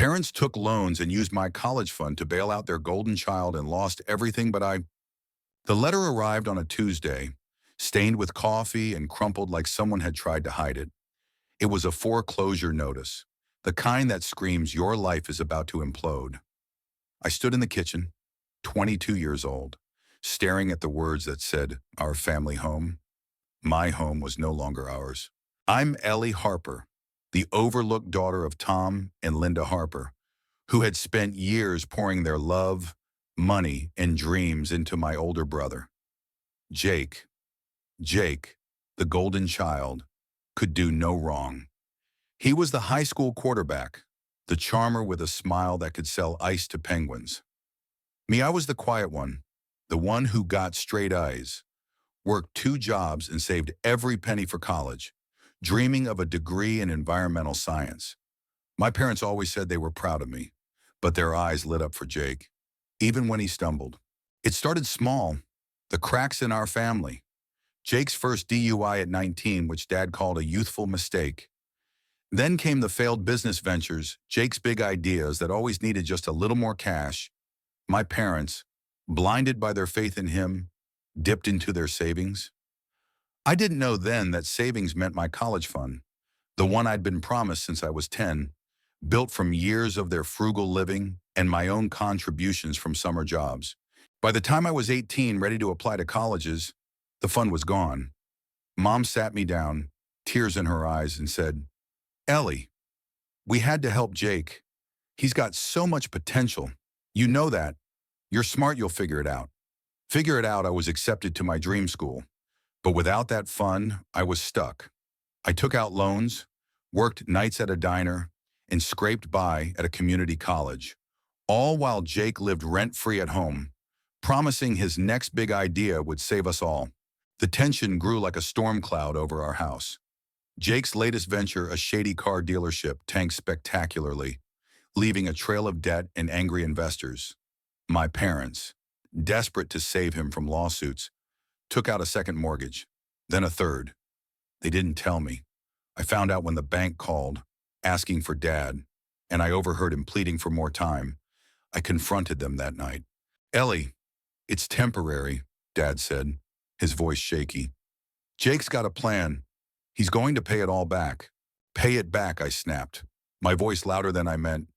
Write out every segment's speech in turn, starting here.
Parents took loans and used my college fund to bail out their golden child and lost everything but I. The letter arrived on a Tuesday, stained with coffee and crumpled like someone had tried to hide it. It was a foreclosure notice, the kind that screams your life is about to implode. I stood in the kitchen, 22 years old, staring at the words that said, our family home. My home was no longer ours. I'm Ellie Harper, the overlooked daughter of Tom and Linda Harper, who had spent years pouring their love, money, and dreams into my older brother. Jake, Jake, the golden child, could do no wrong. He was the high school quarterback, the charmer with a smile that could sell ice to penguins. Me, I was the quiet one, the one who got straight A's, worked 2 jobs and saved every penny for college, dreaming of a degree in environmental science. My parents always said they were proud of me, but their eyes lit up for Jake, even when he stumbled. It started small, the cracks in our family. Jake's first DUI at 19, which Dad called a youthful mistake. Then came the failed business ventures, Jake's big ideas that always needed just a little more cash. My parents, blinded by their faith in him, dipped into their savings. I didn't know then that savings meant my college fund, the one I'd been promised since I was 10, built from years of their frugal living and my own contributions from summer jobs. By the time I was 18, ready to apply to colleges, the fund was gone. Mom sat me down, tears in her eyes, and said, Ellie, we had to help Jake. He's got so much potential. You know that. You're smart, you'll figure it out. Figure it out, I was accepted to my dream school. But without that fund, I was stuck. I took out loans, worked nights at a diner, and scraped by at a community college, all while Jake lived rent-free at home, promising his next big idea would save us all. The tension grew like a storm cloud over our house. Jake's latest venture, a shady car dealership, tanked spectacularly, leaving a trail of debt and angry investors. My parents, desperate to save him from lawsuits, took out a second mortgage, then a third. They didn't tell me. I found out when the bank called, asking for Dad, and I overheard him pleading for more time. I confronted them that night. Ellie, it's temporary, Dad said, his voice shaky. Jake's got a plan. He's going to pay it all back. Pay it back, I snapped, my voice louder than I meant.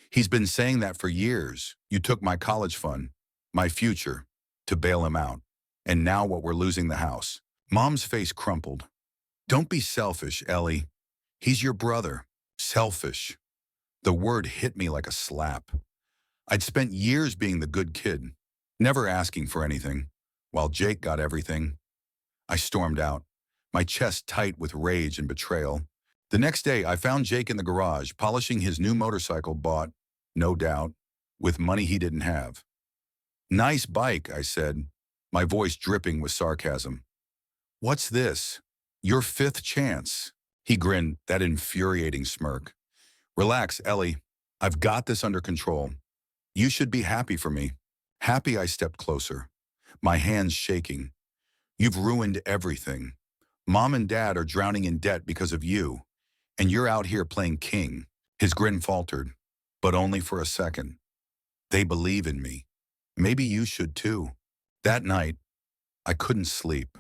He's been saying that for years. You took my college fund, my future, to bail him out. And now what, we're losing the house. Mom's face crumpled. Don't be selfish, Ellie. He's your brother. Selfish. The word hit me like a slap. I'd spent years being the good kid, never asking for anything, while Jake got everything. I stormed out, my chest tight with rage and betrayal. The next day, I found Jake in the garage, polishing his new motorcycle bought, no doubt, with money he didn't have. Nice bike, I said, my voice dripping with sarcasm. What's this? Your 5th chance. He grinned, that infuriating smirk. Relax, Ellie. I've got this under control. You should be happy for me. Happy. I stepped closer, my hands shaking. You've ruined everything. Mom and Dad are drowning in debt because of you, and you're out here playing king. His grin faltered, but only for a second. They believe in me. Maybe you should too. That night, I couldn't sleep.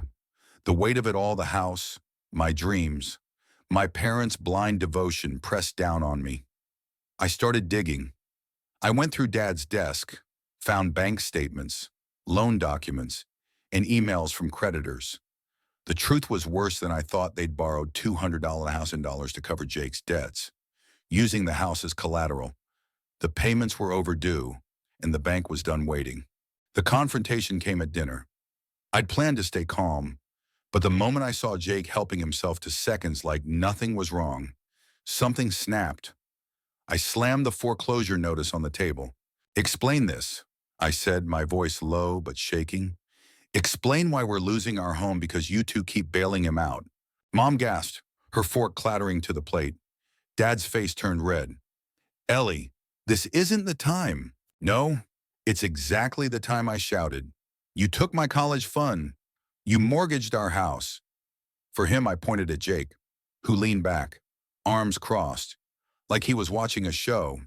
The weight of it all, the house, my dreams, my parents' blind devotion pressed down on me. I started digging. I went through Dad's desk, found bank statements, loan documents, and emails from creditors. The truth was worse than I thought. They'd borrowed $200,000 to cover Jake's debts, using the house as collateral. The payments were overdue, and the bank was done waiting. The confrontation came at dinner. I'd planned to stay calm, but the moment I saw Jake helping himself to seconds like nothing was wrong, something snapped. I slammed the foreclosure notice on the table. Explain this, I said, my voice low but shaking. Explain why we're losing our home because you two keep bailing him out. Mom gasped, her fork clattering to the plate. Dad's face turned red. Ellie, this isn't the time. No, it's exactly the time, I shouted. You took my college fund. You mortgaged our house. For him, I pointed at Jake, who leaned back, arms crossed, like he was watching a show.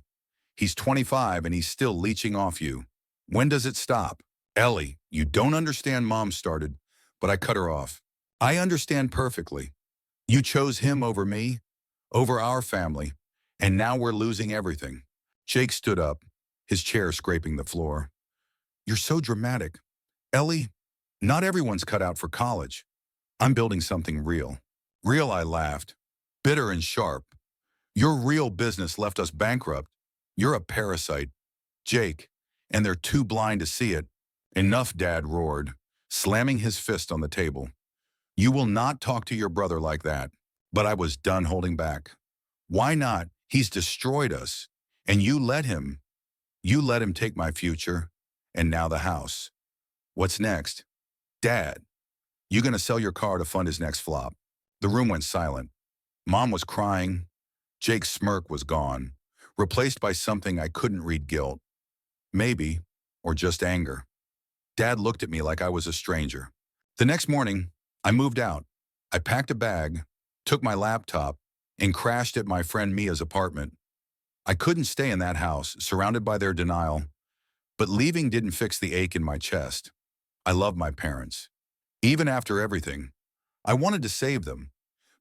He's 25 and he's still leeching off you. When does it stop? Ellie, you don't understand, Mom started, but I cut her off. I understand perfectly. You chose him over me, over our family, and now we're losing everything. Jake stood up, his chair scraping the floor. You're so dramatic. Ellie, not everyone's cut out for college. I'm building something real. Real, I laughed, bitter and sharp. Your real business left us bankrupt. You're a parasite. Jake, and they're too blind to see it. Enough, Dad roared, slamming his fist on the table. You will not talk to your brother like that. But I was done holding back. Why not? He's destroyed us. And you let him. You let him take my future. And now the house. What's next? Dad, you gonna sell your car to fund his next flop? The room went silent. Mom was crying. Jake's smirk was gone, replaced by something I couldn't read: guilt. Maybe, or just anger. Dad looked at me like I was a stranger. The next morning, I moved out. I packed a bag, took my laptop, and crashed at my friend Mia's apartment. I couldn't stay in that house, surrounded by their denial, but leaving didn't fix the ache in my chest. I love my parents. Even after everything, I wanted to save them.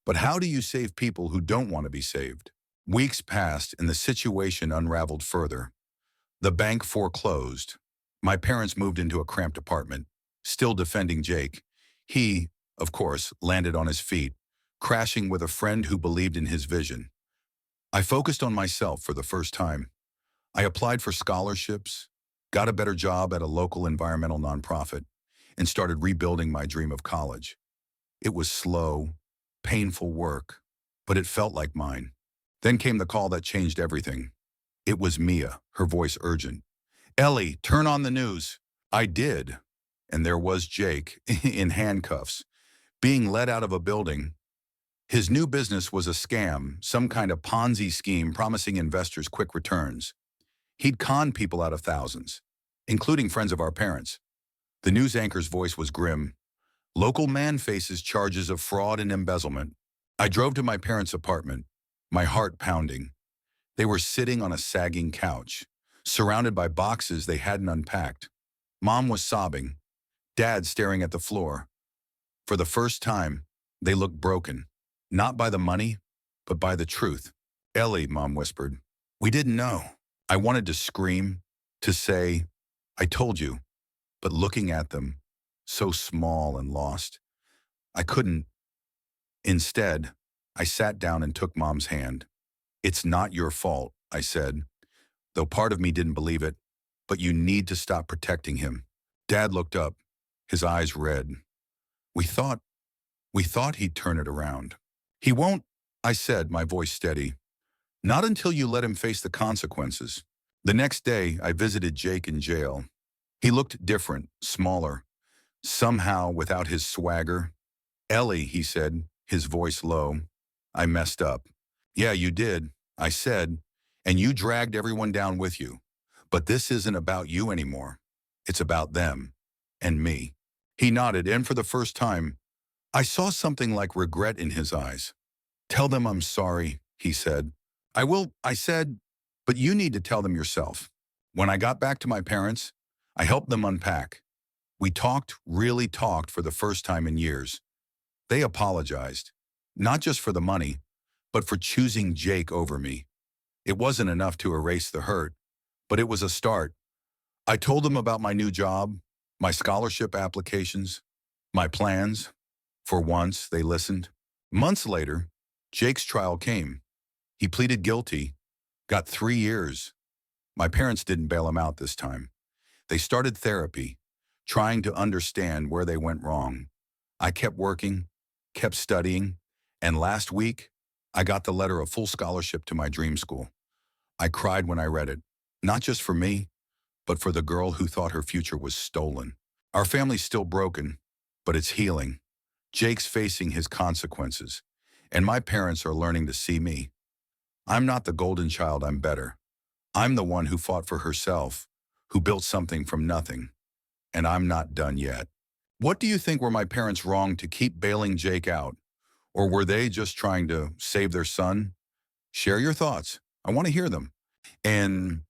But how do you save people who don't want to be saved? Weeks passed and the situation unraveled further. The bank foreclosed. My parents moved into a cramped apartment, still defending Jake. He, of course, landed on his feet, crashing with a friend who believed in his vision. I focused on myself for the first time. I applied for scholarships, got a better job at a local environmental nonprofit, and started rebuilding my dream of college. It was slow, painful work, but it felt like mine. Then came the call that changed everything. It was Mia, her voice urgent. Ellie, turn on the news. I did. And there was Jake, in handcuffs, being led out of a building. His new business was a scam, some kind of Ponzi scheme promising investors quick returns. He'd conned people out of thousands, including friends of our parents. The news anchor's voice was grim. Local man faces charges of fraud and embezzlement. I drove to my parents' apartment, my heart pounding. They were sitting on a sagging couch, surrounded by boxes they hadn't unpacked. Mom was sobbing, Dad staring at the floor. For the first time, they looked broken, not by the money, but by the truth. Ellie, Mom whispered, we didn't know. I wanted to scream, to say, I told you, but looking at them, so small and lost, I couldn't. Instead, I sat down and took Mom's hand. It's not your fault, I said, though part of me didn't believe it, but you need to stop protecting him. Dad looked up, his eyes red. We thought he'd turn it around. He won't, I said, my voice steady. Not until you let him face the consequences. The next day, I visited Jake in jail. He looked different, smaller, somehow without his swagger. Ellie, he said, his voice low. I messed up. Yeah, you did, I said, and you dragged everyone down with you. But this isn't about you anymore. It's about them and me. He nodded, and for the first time, I saw something like regret in his eyes. Tell them I'm sorry, he said. I will, I said, but you need to tell them yourself. When I got back to my parents, I helped them unpack. We talked, really talked for the first time in years. They apologized, not just for the money, but for choosing Jake over me. It wasn't enough to erase the hurt, but it was a start. I told them about my new job, my scholarship applications, my plans. For once, they listened. Months later, Jake's trial came. He pleaded guilty, got 3 years. My parents didn't bail him out this time. They started therapy, trying to understand where they went wrong. I kept working, kept studying, and last week, I got the letter of full scholarship to my dream school. I cried when I read it, not just for me, but for the girl who thought her future was stolen. Our family's still broken, but it's healing. Jake's facing his consequences, and my parents are learning to see me. I'm not the golden child, I'm better. I'm the one who fought for herself, who built something from nothing, and I'm not done yet. What do you think were my parents wrong to keep bailing Jake out? Or were they just trying to save their son? Share your thoughts. I want to hear them. And